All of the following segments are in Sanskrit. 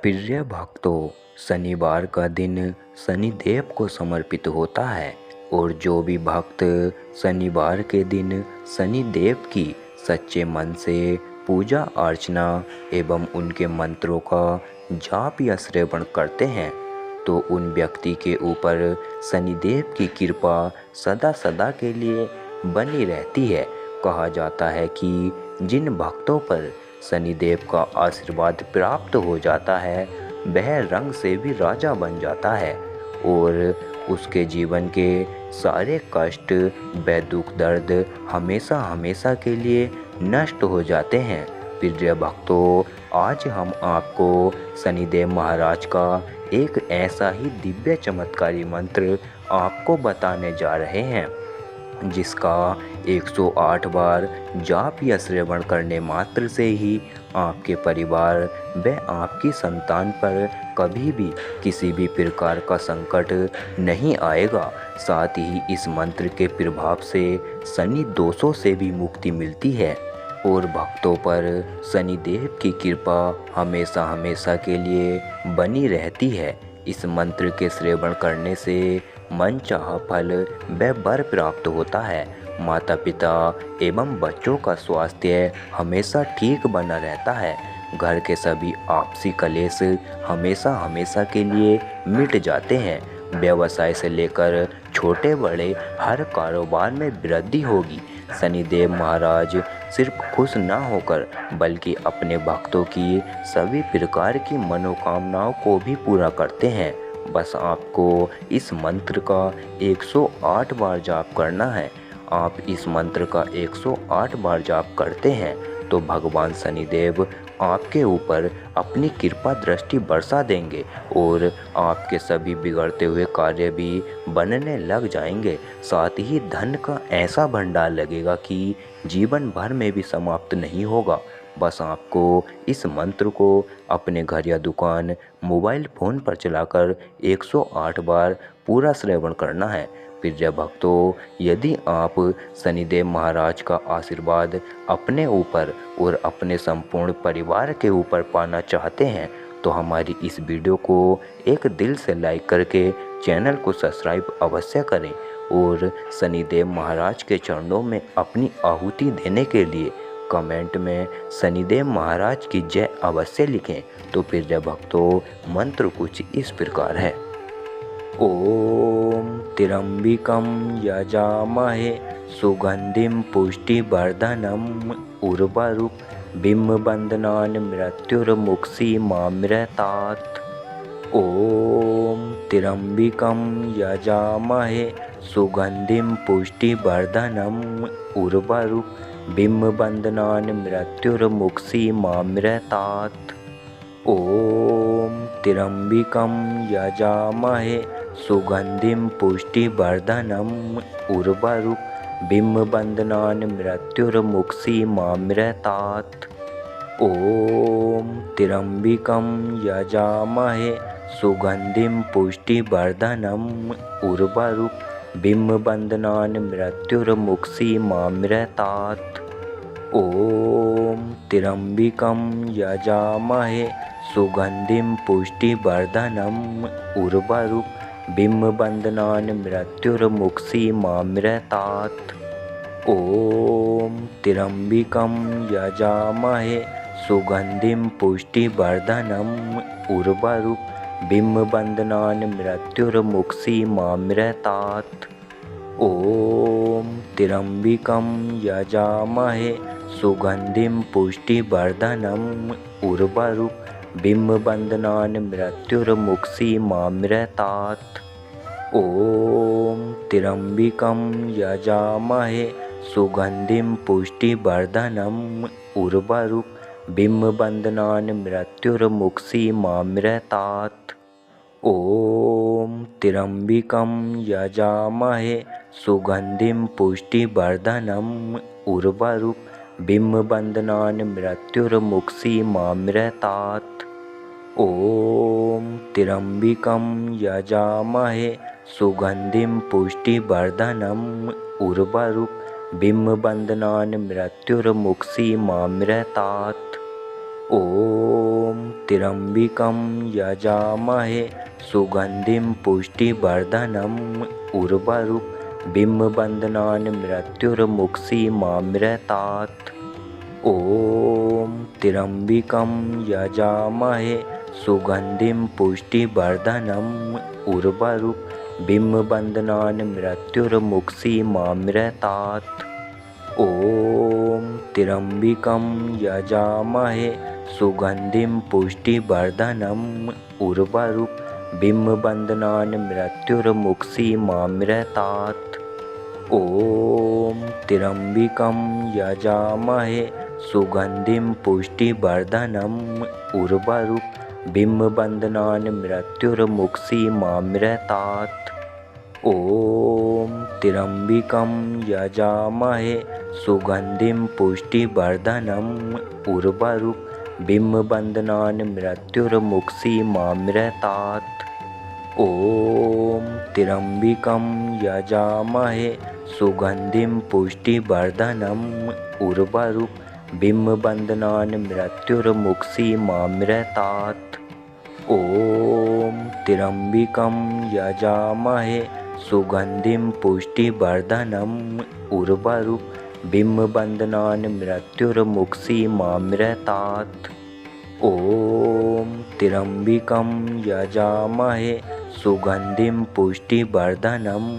प्रिय भक्तों, शनिवार का दिन शनिदेव को समर्पित होता है और जो भी भक्त शनिवार के दिन शनिदेव की सच्चे मन से पूजा अर्चना एवं उनके मंत्रों का जाप या श्रवण करते हैं तो उन व्यक्ति के ऊपर शनिदेव की कृपा सदा सदा के लिए बनी रहती है। कहा जाता है कि जिन भक्तों पर शनिदेव का आशीर्वाद प्राप्त हो जाता है वह रंग से भी राजा बन जाता है और उसके जीवन के सारे कष्ट व दुख दर्द हमेशा हमेशा के लिए नष्ट हो जाते हैं। प्रिय भक्तों, आज हम आपको शनिदेव महाराज का एक ऐसा ही दिव्य चमत्कारी मंत्र आपको बताने जा रहे हैं जिसका 108 बार जाप या श्रवण करने मात्र से ही आपके परिवार व आपकी संतान पर कभी भी किसी भी प्रकार का संकट नहीं आएगा। साथ ही इस मंत्र के प्रभाव से शनि दोषों से भी मुक्ति मिलती है और भक्तों पर शनिदेव की कृपा हमेशा हमेशा के लिए बनी रहती है। इस मंत्र के श्रवण करने से मनचाहा फल व वर प्राप्त होता है। माता पिता एवं बच्चों का स्वास्थ्य हमेशा ठीक बना रहता है। घर के सभी आपसी कलेश हमेशा हमेशा के लिए मिट जाते हैं। व्यवसाय से लेकर छोटे बड़े हर कारोबार में वृद्धि होगी। शनिदेव महाराज सिर्फ खुश न होकर बल्कि अपने भक्तों की सभी प्रकार की मनोकामनाओं को भी पूरा करते हैं। बस आपको इस मंत्र का 108 बार जाप करना है। आप इस मंत्र का 108 बार जाप करते हैं तो भगवान शनिदेव आपके ऊपर अपनी कृपा दृष्टि बरसा देंगे और आपके सभी बिगड़ते हुए कार्य भी बनने लग जाएंगे। साथ ही धन का ऐसा भंडार लगेगा कि जीवन भर में भी समाप्त नहीं होगा। बस आपको इस मंत्र को अपने घर या दुकान मोबाइल फ़ोन पर चलाकर 108 बार पूरा श्रवण करना है। प्रिय भक्तों, यदि आप शनिदेव महाराज का आशीर्वाद अपने ऊपर और अपने संपूर्ण परिवार के ऊपर पाना चाहते हैं तो हमारी इस वीडियो को एक दिल से लाइक करके चैनल को सब्सक्राइब अवश्य करें और शनिदेव महाराज के चरणों में अपनी आहुति देने के लिए कमेंट में शनिदेव महाराज की जय अवश्य लिखें। तो प्रिय भक्तों, मंत्र कुछ इस प्रकार है। ओम त्र्यंबकं यजामहे सुगंधिं पुष्टिवर्धनम् उर्वारुकमिव बन्धनान् मृत्युर्मुक्षीमामृतात्। ओम त्र्यंबकं यजामहे सुगंधिं पुष्टिवर्धनम् उर्वारुकमिव बन्धनान् मृत्युर्मुक्षीमामृतात्। ओम त्र्यंबकं यजामहे सुगंधिं पुष्टिवर्धनम् उर्वारुकमिव बन्धनान् मृत्युर्मुक्षीमामृतात्। ओम त्र्यंबकं यजामहे सुगंधिं पुष्टिवर्धनम् उर्वारुकमिव बन्धनान् मृत्युर्मुक्षीमामृतात्। ओम त्र्यंबकं यजामहे सुगंधिं पुष्टिवर्धनम् उर्वारुकमिव बन्धनान् मृत्युर्मुक्षीमामृतात्। ओम त्र्यंबकं यजामहे सुगंधिं पुष्टिवर्धनम् उर्वारुकमिव बन्धनान् मृत्युर्मुक्षीमामृतात्। ओम त्र्यंबकं यजामहे सुगंधिं पुष्टिवर्धनम् उर्वारुकमिव बन्धनान् मृत्युर्मुक्षीमामृतात्। ओम त्र्यंबकं यजामहे सुगंधिं पुष्टिवर्धनम् उर्वारुकमिव बन्धनान् मृत्युर्मुक्षीमामृतात्। ओम त्र्यंबकं यजामहे सुगंधिं पुष्टिवर्धनम् उर्वारुकमिव बन्धनान् मृत्युर्मुक्षीमामृतात्। ओम त्र्यंबकं यजामहे सुगंधिं पुष्टिवर्धनम् उर्वारुकमिव बन्धनान् मृत्युर्मुक्षीमामृतात्। ॐ त्र्यम्बकं यजामहे सुगन्धिं पुष्टिवर्धनम् उर्वारुकमिव बन्धनान् मृत्युर्मुक्षीमामृतात्। ॐ त्र्यम्बकं यजामहे सुगन्धिं पुष्टिवर्धनम् उर्वारुकमिव बन्धनान् मृत्युर्मुक्षीमामृतात्। ॐ त्र्यम्बकं यजामहे सुगन्धिं पुष्टिवर्धनम् उर्वारुकमिव बन्धनान् मृत्युर्मुक्षीमामृतात्। ॐ त्र्यम्बकं यजामहे सुगन्धिं पुष्टिवर्धनम् उर्वारुकमिव बन्धनान् मृत्युर्मुक्षीमामृतात्। ॐ त्र्यम्बकं यजामहे सुगन्धिं पुष्टिवर्धनम् उर्वारुकमिव बन्धनान् मृत्युर्मुक्षीमामृतात्। ॐ त्र्यम्बकं यजामहे सुगन्धिं पुष्टिवर्धनम् उर्वारुकमिव बन्धनान् मृत्युर्मुक्षीमामृतात्। ॐ त्र्यम्बकं यजामहे सुगन्धिं पुष्टिवर्धनम् उर्वारुकमिव बन्धनान् मृत्युर्मुक्षीमामृतात्। ॐ त्र्यम्बकं यजामहे सुगन्धिं पुष्टिवर्धनम्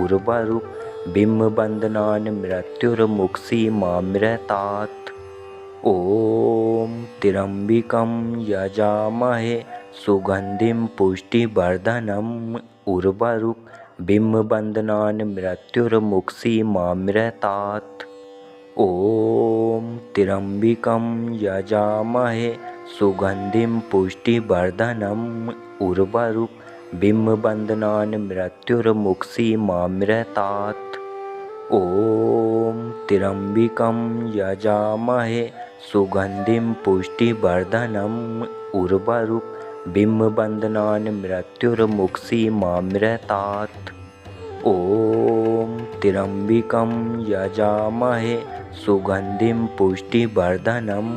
उर्वारुकमिव बन्धनान् मृत्युर्मुक्षीमामृतात्। ॐ त्र्यम्बकं यजामहे सुगन्धिं पुष्टिवर्धनम् उर्वारुकमिव बन्धनान् मृत्युर्मुक्षीमामृतात्। ॐ त्र्यम्बकं यजामहे सुगन्धिं पुष्टिवर्धनम् उर्वारुकमिव बन्धनान् मृत्युर्मुक्षीमामृतात्। ॐ त्र्यम्बकं यजामहे सुगन्धिं पुष्टिवर्धनम् उर्वारुकमिव बन्धनान् मृत्युर्मुक्षीमामृतात्। ॐ त्र्यम्बकं यजामहे सुगन्धिं पुष्टिवर्धनम्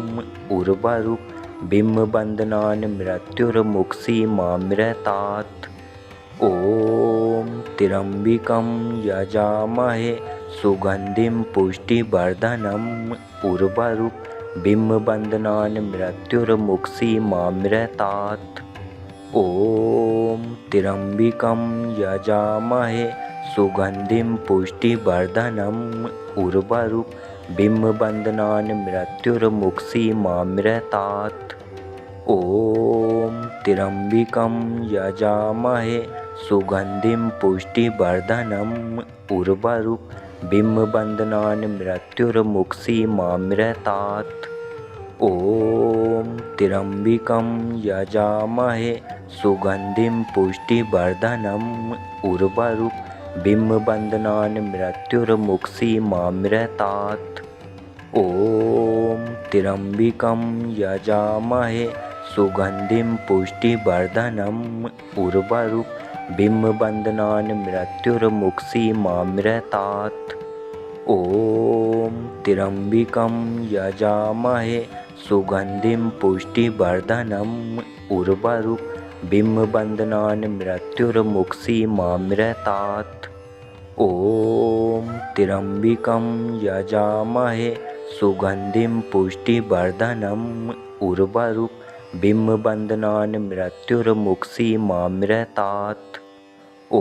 उर्वारुकमिव बन्धनान् मृत्युर्मुक्षीमामृतात्। ॐ त्र्यम्बकं यजामहे सुगन्धिं पुष्टिवर्धनम् उर्वारुकमिव बन्धनान् मृत्युर्मुक्षीमामृतात्। ॐ त्र्यम्बकं यजामहे सुगन्धिं पुष्टिवर्धनम् उर्वारुकमिव बन्धनान् मृत्युर्मुक्षीमामृतात्। ॐ त्र्यम्बकं यजामहे सुगन्धिं पुष्टिवर्धनम् उर्वारुकमिव बन्धनान् मृत्युर्मुक्षीमामृतात्। ॐ त्र्यम्बकं यजामहे सुगन्धिं पुष्टिवर्धनम् उर्वारुकमिव बन्धनान् मृत्युर्मुक्षीमामृतात्। ॐ त्र्यम्बकं यजामहे सुगन्धिं पुष्टिवर्धनम् उर्वारुकमिव बन्धनान् मृत्युर्मुक्षीमामृतात्। ॐ त्र्यम्बकं यजामहे सुगन्धिं पुष्टिवर्धनम् उर्वारुकमिव बन्धनान् मृत्युर्मुक्षीमामृतात्। ॐ त्र्यम्बकं यजामहे सुगन्धिं पुष्टिवर्धनम् उर्वारुकमिव बन्धनान् मृत्युर्मुक्षीमामृतात्। ॐ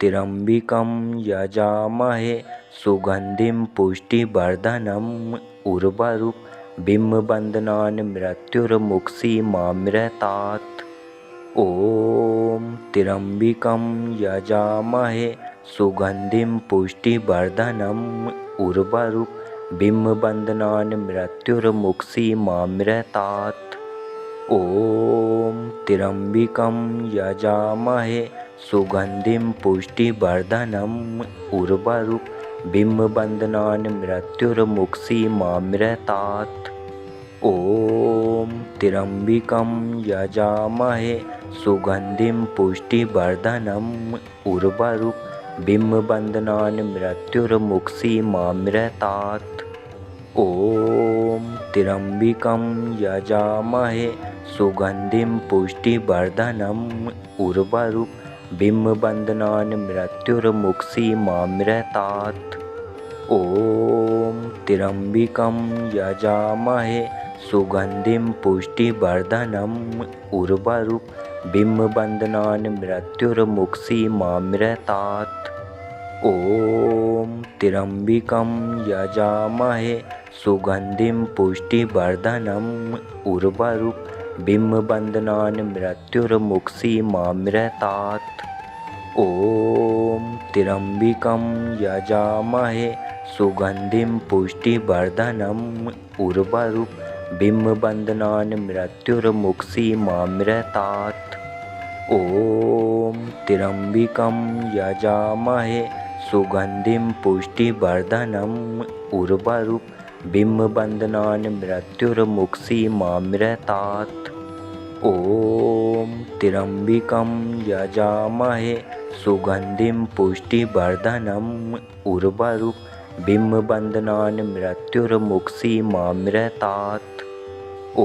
त्र्यम्बकं यजामहे सुगन्धिं पुष्टिवर्धनम् उर्वारुकमिव बन्धनान् मृत्युर्मुक्षीमामृतात्। ॐ त्र्यम्बकं यजामहे सुगन्धिं पुष्टिवर्धनम् उर्वारुकमिव बन्धनान् मृत्युर्मुक्षीमामृतात्। ॐ त्र्यम्बकं यजामहे सुगन्धिं पुष्टिवर्धनम् उर्वारुकमिव बन्धनान् मृत्युर्मुक्षीमामृतात्। ॐ त्र्यम्बकं यजामहे सुगन्धिं पुष्टिवर्धनम् उर्वारुकमिव बन्धनान् मृत्युर्मुक्षीमामृतात्। ॐ त्र्यम्बकं यजामहे सुगन्धिं पुष्टिवर्धनम् उर्वारुकमिव बन्धनान् मृत्युर्मुक्षीमामृतात्। ॐ त्र्यम्बकं यजामहे सुगन्धिं पुष्टिवर्धनम् उर्वारुकमिव बन्धनान् मृत्युर्मुक्षीमामृतात्। ॐ त्र्यम्बकं यजामहे सुगन्धिं पुष्टिवर्धनम् उर्वारुकमिव बन्धनान् मृत्युर्मुक्षीमामृतात्। ॐ त्र्यम्बकं यजामहे सुगन्धिं पुष्टिवर्धनम् उर्वारुकमिव बन्धनान् मृत्युर्मुक्षीमामृतात्। ॐ त्र्यम्बकं यजामहे सुगन्धिं पुष्टिवर्धनम् उर्वारुकमिव बन्धनान् मृत्युर्मुक्षीमामृतात्। ॐ त्र्यम्बकं यजामहे सुगन्धिं पुष्टिवर्धनम् उर्वारुकमिव बन्धनान् मृत्युर्मुक्षीमामृतात्। ॐ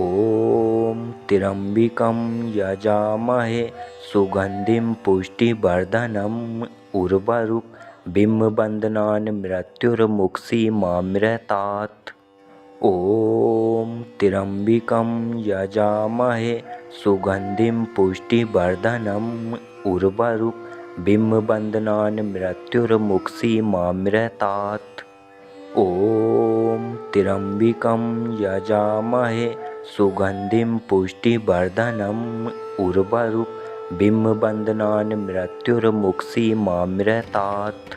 त्र्यम्बकं यजामहे सुगन्धिं पुष्टिवर्धनम् उर्वारुकमिव बन्धनान् मृत्युर्मुक्षीमामृतात्। ॐ त्र्यम्बकं यजामहे सुगन्धिं पुष्टिवर्धनम् उर्वारुकमिव बन्धनान् मृत्युर्मुक्षीमामृतात्। ॐ त्र्यम्बकं यजामहे सुगन्धिं पुष्टिवर्धनम् उर्वारुकमिव बन्धनान् मृत्युर्मुक्षीमामृतात्।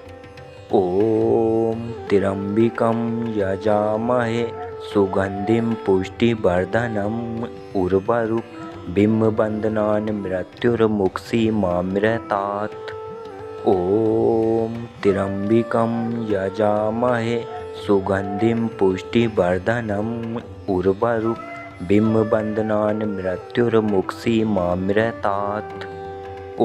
ॐ त्र्यम्बकं यजामहे सुगन्धिं पुष्टिवर्धनम् उर्वारुकमिव बन्धनान् मृत्युर्मुक्षीमामृतात्। ॐ त्र्यम्बकं यजामहे सुगन्धिं पुष्टिवर्धनम् उर्वारुकमिव बन्धनान् मृत्युर्मुक्षीमामृतात्। ॐ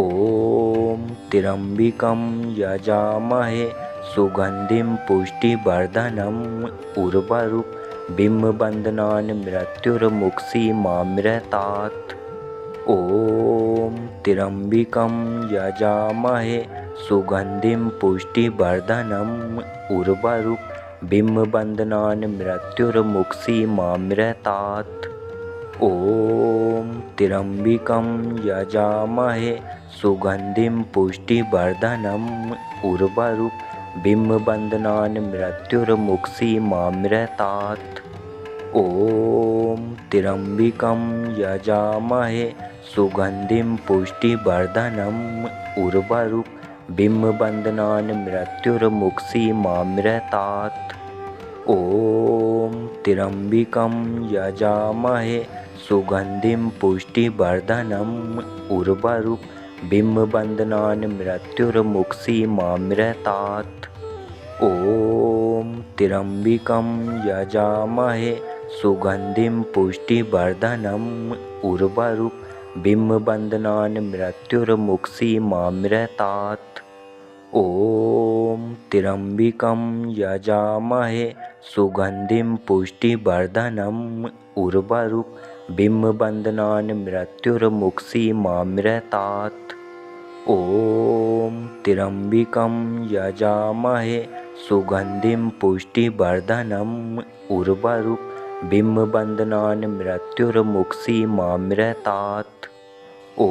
त्र्यम्बकं यजामहे सुगन्धिं पुष्टिवर्धनम् उर्वारुकमिव बन्धनान् मृत्युर्मुक्षीमामृतात्। ॐ त्र्यम्बकं यजामहे सुगन्धिं पुष्टिवर्धनम् उर्वारुकमिव बन्धनान् मृत्युर्मुक्षीमामृतात्। ॐ त्र्यम्बकं यजामहे सुगन्धिं पुष्टिवर्धनम् उर्वारुकमिव बन्धनान् मृत्युर्मुक्षीमामृतात्। ॐ त्र्यम्बकं यजामहे सुगन्धिं पुष्टिवर्धनम् उर्वारुकमिव बन्धनान् मृत्युर्मुक्षीमामृतात्। ॐ त्र्यम्बकं यजामहे सुगन्धिं पुष्टिवर्धनम् उर्वारुकमिव बन्धनान् मृत्युर्मुक्षीमामृतात्। ॐ त्र्यम्बकं यजामहे सुगन्धिं पुष्टिवर्धनम् उर्वारुकमिव बन्धनान् मृत्युर्मुक्षीमामृतात्। ॐ त्र्यम्बकं यजामहे सुगन्धिं पुष्टिवर्धनम् उर्वारुकमिव बन्धनान् मृत्युर्मुक्षीमामृतात्। ॐ त्र्यम्बकं यजामहे सुगन्धिं पुष्टिवर्धनम् उर्वारुकमिव बन्धनान् मृत्युर्मुक्षीमामृतात्। ॐ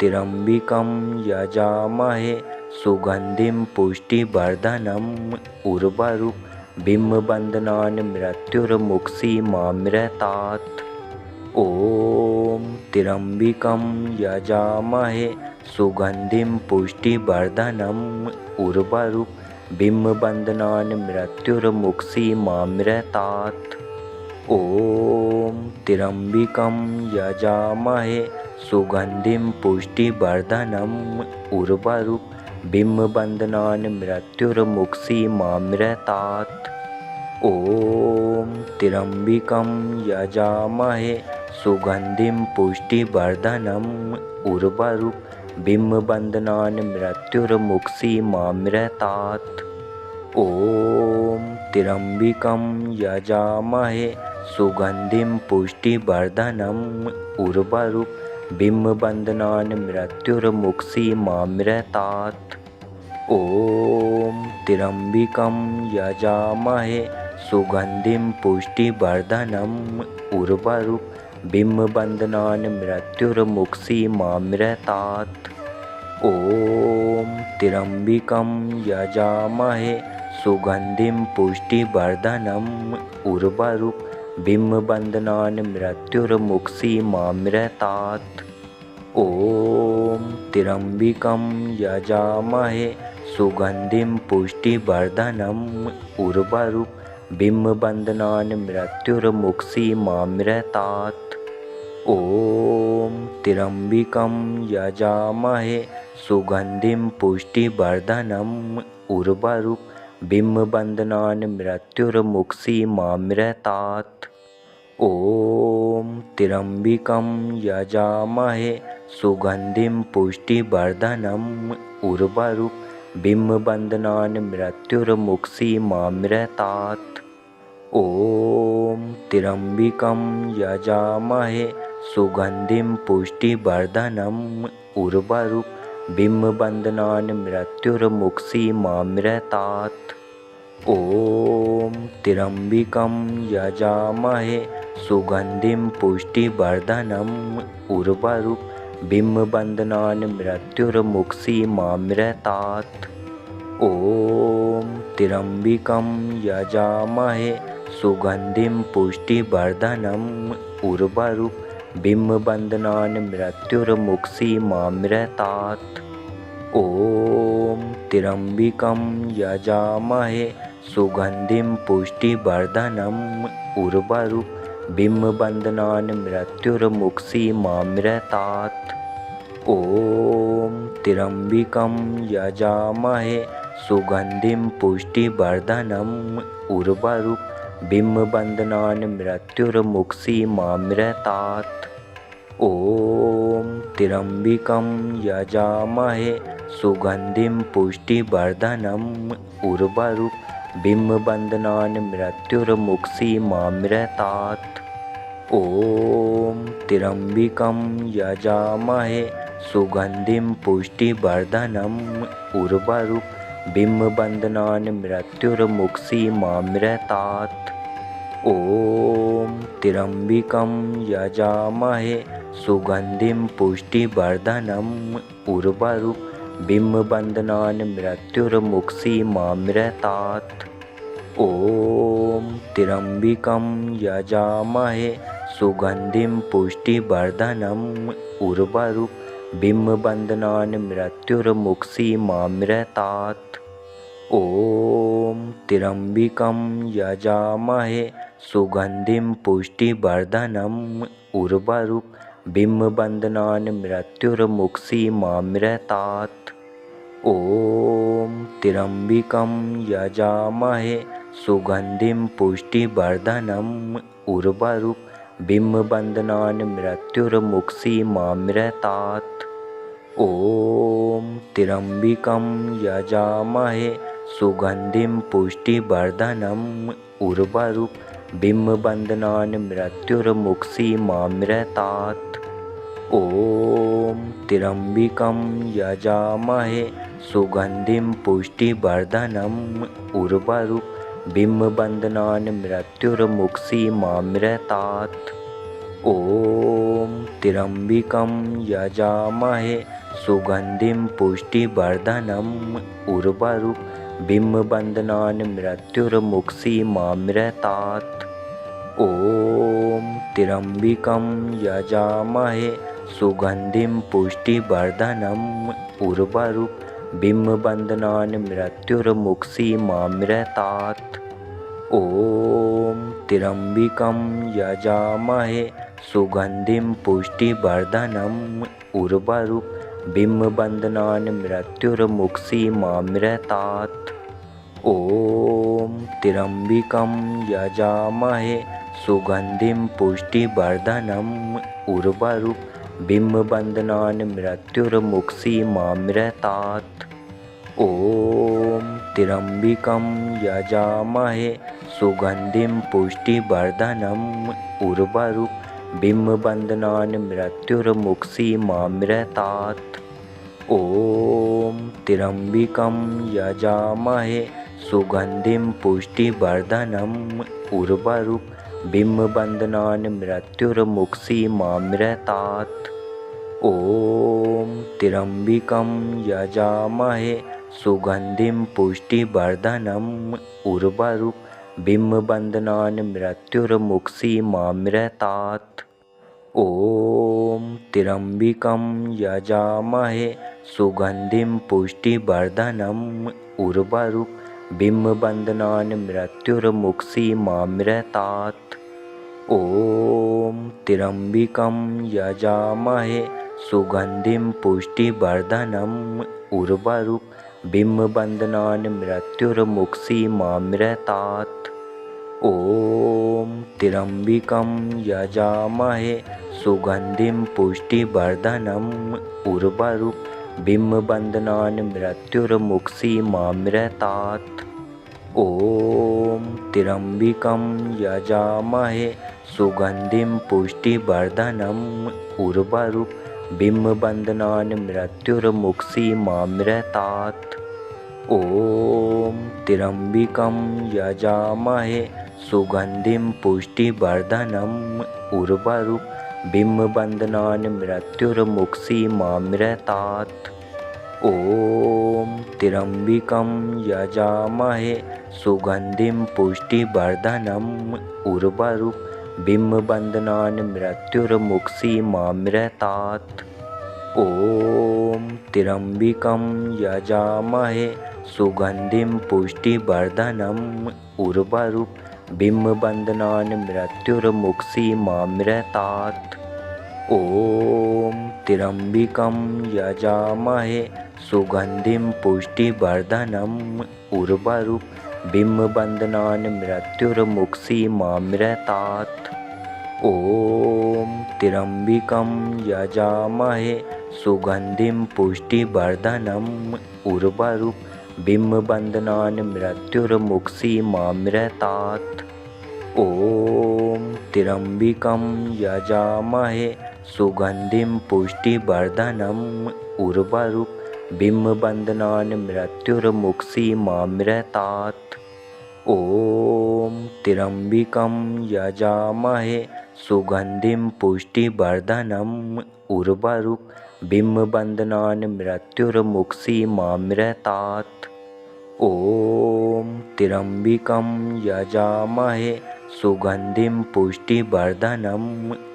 त्र्यम्बकं यजामहे सुगन्धिं पुष्टिवर्धनम् उर्वारुकमिव बन्धनान् मृत्युर्मुक्षीमामृतात्। ॐ त्र्यम्बकं यजामहे सुगन्धिं पुष्टिवर्धनम् उर्वारुकमिव बन्धनान् मृत्युर्मुक्षीमामृतात्। ॐ त्र्यम्बकं यजामहे सुगन्धिं पुष्टिवर्धनम् उर्वारुकमिव बन्धनान् मृत्युर्मुक्षीमामृतात्। ॐ त्र्यम्बकं यजामहे सुगन्धिं पुष्टिवर्धनम् उर्वारुकमिव बन्धनान् मृत्युर्मुक्षीमामृतात्। ॐ त्र्यम्बकं यजामहे सुगन्धिं पुष्टिवर्धनम् उर्वारुकमिव बन्धनान् मृत्युर्मुक्षीमामृतात्। ॐ त्र्यम्बकं यजामहे सुगन्धिं पुष्टिवर्धनम् उर्वारुकमिव बन्धनान् मृत्युर्मुक्षीमामृतात्। ॐ त्र्यम्बकं यजामहे सुगन्धिं पुष्टिवर्धनम् उर्वारुकमिव बन्धनान् मृत्युर्मुक्षीमामृतात्। ॐ त्र्यम्बकं यजामहे सुगन्धिं पुष्टिवर्धनम् उर्वारुकमिव बन्धनान् मृत्युर्मुक्षीमामृतात्। ॐ त्र्यम्बकं यजामहे सुगन्धिं पुष्टिवर्धनम् उर्वारुकमिव बन्धनान् मृत्युर्मुक्षीमामृतात्। ॐ त्र्यम्बकं यजामहे सुगन्धिं पुष्टिवर्धनम् उर्वारुकमिव बन्धनान् मृत्युर्मुक्षीमामृतात्। ॐ त्र्यम्बकं यजामहे सुगन्धिं पुष्टिवर्धनम् उर्वारुकमिव बन्धनान् मृत्युर्मुक्षीमामृतात्। ॐ त्र्यम्बकं यजामहे सुगन्धिं पुष्टिवर्धनम् उर्वारुकमिव बन्धनान् मृत्युर्मुक्षीमामृतात्। ॐ त्र्यम्बकं यजामहे सुगन्धिं पुष्टिवर्धनम् उर्वारुकमिव बन्धनान् मृत्युर्मुक्षीमामृतात्। ॐ त्र्यम्बकं यजामहे सुगन्धिं पुष्टिवर्धनम् उर्वारुकमिव बन्धनान् मृत्युर्मुक्षीमामृतात्। ॐ त्र्यम्बकं यजामहे सुगन्धिं पुष्टिवर्धनम् उर्वारुकमिव बन्धनान् मृत्युर्मुक्षीमामृतात्। ॐ त्र्यम्बकं यजामहे सुगन्धिं पुष्टिवर्धनम् उर्वारुकमिव बन्धनान् मृत्युर्मुक्षीमामृतात्। ॐ त्र्यम्बकं यजामहे सुगन्धिं पुष्टिवर्धनम् उर्वारुकमिव बन्धनान् मृत्युर्मुक्षीमामृतात्। ॐ त्र्यम्बकं यजामहे सुगन्धिं पुष्टिवर्धनम् उर्वारुकमिव बन्धनान् मृत्युर्मुक्षीमामृतात्। ॐ त्र्यम्बकं यजामहे सुगन्धिं पुष्टिवर्धनम् उर्वारुकमिव बन्धनान् मृत्युर्मुक्षीमामृतात्। ॐ त्र्यम्बकं यजामहे सुगन्धिं पुष्टिवर्धनम् उर्वारुकमिव बन्धनान् मृत्युर्मुक्षीमामृतात्। ॐ त्र्यम्बकं यजामहे सुगन्धिं पुष्टिवर्धनम् उर्वारुकमिव बन्धनान् मृत्युर्मुक्षीमामृतात्। ॐ त्र्यम्बकं यजामहे सुगन्धिं पुष्टिवर्धनम् उर्वारुकमिव बन्धनान् मृत्युर्मुक्षीमामृतात्। ॐ त्र्यम्बकं यजामहे सुगन्धिं पुष्टिवर्धनम् उर्वारुकमिव बन्धनान् मृत्युर्मुक्षीमामृतात्। ॐ त्र्यम्बकं यजामहे सुगन्धिं पुष्टिवर्धनम् उर्वारुकमिव बन्धनान् मृत्युर्मुक्षीमामृतात्। ॐ त्र्यम्बकं यजामहे सुगन्धिं पुष्टिवर्धनम् उर्वारुकमिव बन्धनान् मृत्युर्मुक्षीमामृतात्। ॐ त्र्यम्बकं यजामहे सुगन्धिं पुष्टिवर्धनम् उर्वारुकमिव बन्धनान् मृत्युर्मुक्षीमामृतात्। ॐ त्र्यम्बकं यजामहे सुगन्धिं पुष्टिवर्धनम् उर्वारुकमिव बन्धनान् मृत्युर्मुक्षीमामृतात्। ॐ त्र्यम्बकं यजामहे सुगन्धिं पुष्टिवर्धनम् उर्वारुकमिव बन्धनान् मृत्युर्मुक्षीमामृतात्। ॐ त्र्यम्बकं यजामहे सुगन्धिं पुष्टिवर्धनम् उर्वारुकमिव बन्धनान् मृत्युर्मुक्षीमामृतात्। ॐ त्र्यम्बकं यजामहे सुगन्धिं पुष्टिवर्धनम् उर्वारुकमिव बन्धनान् मृत्युर्मुक्षीमामृतात्। ॐ त्र्यम्बकं यजामहे सुगन्धिं पुष्टिवर्धनम् उर्वारुकमिव बन्धनान् मृत्युर्मुक्षीमामृतात्। ॐ त्र्यम्बकं यजामहे सुगन्धिं पुष्टिवर्धनम् उर्वारुकमिव बन्धनान् मृत्युर्मुक्षीमामृतात्। ॐ त्र्यम्बकं यजामहे सुगन्धिं पुष्टिवर्धनम् उर्वारुकमिव बन्धनान् मृत्युर्मुक्षीमामृतात्। ॐ त्र्यम्बकं यजामहे सुगन्धिं पुष्टिवर्धनम् उर्वारुकमिव बन्धनान् मृत्युर्मुक्षीमामृतात्। ॐ त्र्यम्बकं यजामहे सुगन्धिं पुष्टिवर्धनम् उर्वारुकमिव बन्धनान् मृत्युर्मुक्षीमामृतात्। ॐ त्र्यम्बकं यजामहे सुगन्धिं पुष्टिवर्धनम् उर्वारुकमिव बन्धनान् मृत्युर्मुक्षीमामृतात्। ॐ त्र्यम्बकं यजामहे सुगन्धिं पुष्टिवर्धनम् उर्वारुकमिव बन्धनान् मृत्युर्मुक्षीमामृतात्। ॐ त्र्यम्बकं यजामहे सुगन्धिं पुष्टिवर्धनम् उर्वारुकमिव बन्धनान् मृत्युर्मुक्षीमामृतात्। ॐ त्र्यम्बकं यजामहे सुगन्धिं पुष्टिवर्धनम् उर्वारुकमिव बन्धनान् मृत्युर्मुक्षीमामृतात्। ॐ त्र्यम्बकं यजामहे सुगन्धिं पुष्टिवर्धनम् उर्वारुकमिव बन्धनान् मृत्युर्मुक्षीमामृतात्। ॐ त्र्यम्बकं यजामहे सुगन्धिं पुष्टिवर्धनम् उर्वारुकमिव बन्धनान् मृत्युर्मुक्षीमामृतात्। ॐ त्र्यम्बकं यजामहे सुगन्धिं पुष्टिवर्धनम्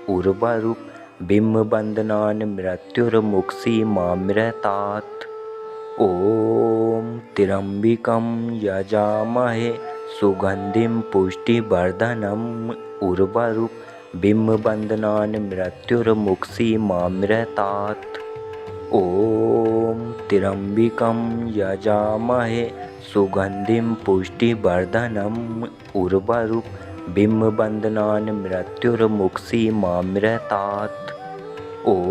उर्वारुकमिव बन्धनान् मृत्युर्मुक्षीमामृतात्। ॐ त्र्यम्बकं यजामहे सुगन्धिं पुष्टिवर्धनम् उर्वारुकमिव बन्धनान् मृत्युर्मुक्षीमामृतात्। ॐ त्र्यम्बकं यजामहे सुगन्धिं पुष्टिवर्धनम् उर्वारुकमिव बन्धनान् मृत्युर्मुक्षीमामृतात्। ॐ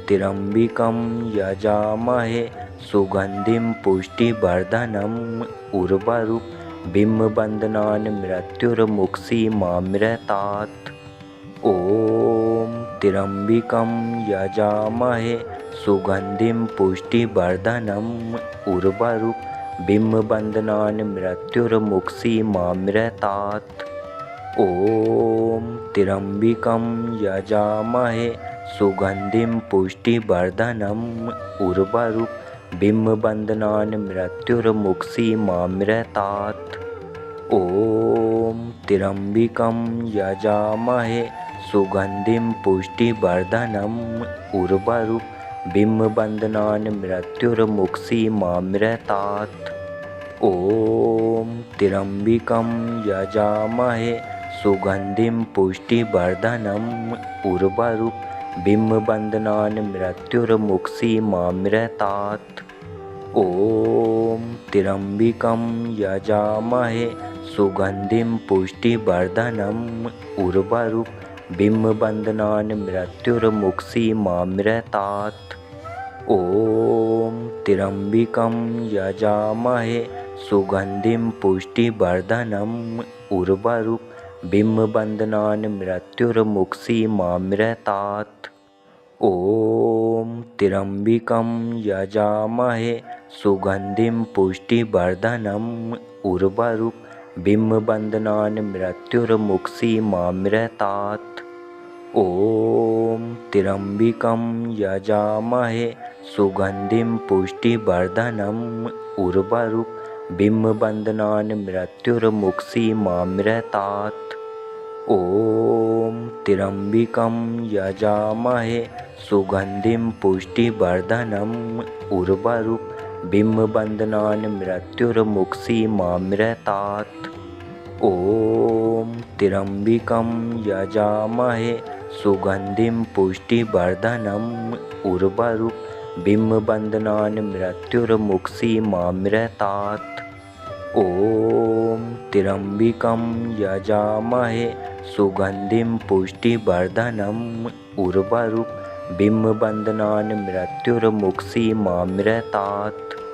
त्र्यम्बकं यजामहे सुगन्धिं पुष्टिवर्धनम् उर्वारुकमिव बन्धनान् मृत्युर्मुक्षीमामृतात्। ॐ त्र्यम्बकं यजामहे सुगन्धिं पुष्टिवर्धनम् उर्वारुकमिव बन्धनान् मृत्युर्मुक्षीमामृतात्। ॐ त्र्यम्बकं यजामहे सुगन्धिं पुष्टिवर्धनम् उर्वारुकमिव बन्धनान् मृत्युर्मुक्षीमामृतात्। ॐ त्र्यम्बकं यजामहे सुगन्धिं पुष्टिवर्धनम् उर्वारुकमिव बन्धनान् मृत्युर्मुक्षीमामृतात्। ॐ त्र्यम्बकं यजामहे सुगन्धिं पुष्टिवर्धनम् उर्वारुकमिव बन्धनान् मृत्युर्मुक्षीमामृतात्। ॐ त्र्यम्बकं यजामहे सुगन्धिं पुष्टिवर्धनम् उर्वारुकमिव बन्धनान् मृत्युर्मुक्षीमामृतात्। ॐ त्र्यम्बकं यजामहे सुगन्धिं पुष्टिवर्धनम् उर्वारुकमिव बन्धनान् मृत्युर्मुक्षीमामृतात्। ॐ त्र्यम्बकं यजामहे सुगन्धिं पुष्टिवर्धनम् उर्वारुकमिव बन्धनान् मृत्युर्मुक्षीमामृतात्। ॐ त्र्यम्बकं यजामहे सुगन्धिं पुष्टिवर्धनम् उर्वारुकमिव बन्धनान् मृत्युर्मुक्षीमामृतात्। ॐ त्र्यम्बकं यजामहे सुगन्धिं पुष्टिवर्धनम् उर्वारुकमिव बन्धनान् मृत्युर्मुक्षीमामृतात्। ॐ त्र्यम्बकं यजामहे सुगन्धिं पुष्टिवर्धनम् उर्वारुकमिव बन्धनान् मृत्युर्मुक्षीमामृतात्। ॐ त्र्यम्बकं यजामहे सुगन्धिं पुष्टिवर्धनम् उर्वारुकमिव बन्धनान् मृत्युर्मुक्षीमामृतात्।